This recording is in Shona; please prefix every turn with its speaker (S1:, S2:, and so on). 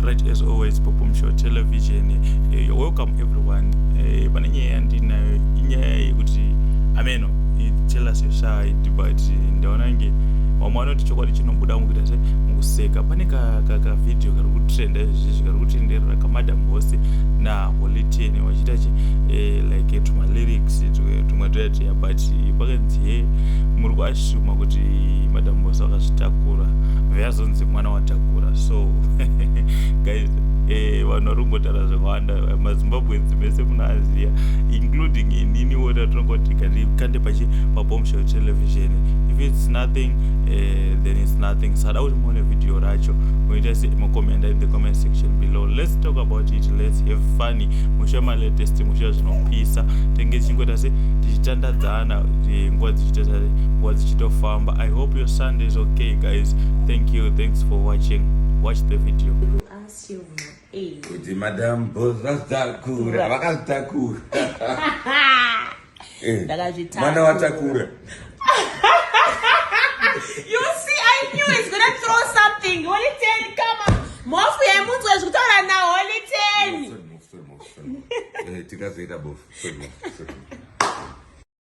S1: right as always Popom Show Television. You're welcome everyone. Pananye andinayo inyaya yekuti ameno tell us your side, but ndaonange wamwana kuti chokwadi chinobuda mukuita se mukuseka pane ka video kari kutrenda izvi kari kutenderera kamadam boss na Holiten wachita chi like tuma lyrics tumwe toyati but pakanzi muri kuashuma kuti madam boss akazvitakura vyazonzi mwana watakura. So guys vanhu vari kungotara zvakawanda mazimbabwenzi mese munoaziya including inini wota tinongoti kande Popom Show Television. If it's nothing then it's nothing. Sada kuti muone video racho muita se mukomenda in the comment section below. Let's talk about it, let's have fun. Mushama latest mushama zvinopisa tenge chingota se tichitandadzana nguva dzichitofamba. I hope your Sunday is okay guys. Thank you, thanks for watching. Watch the video.
S2: Kuti Madam Boss Takura, vakatakura. Mwana watakura.
S3: You see, I knew he's gonna throw something. Holiten, come on. Mofu ya mtu wezikutana na Holiten.
S2: Move. Tikazoita bofu.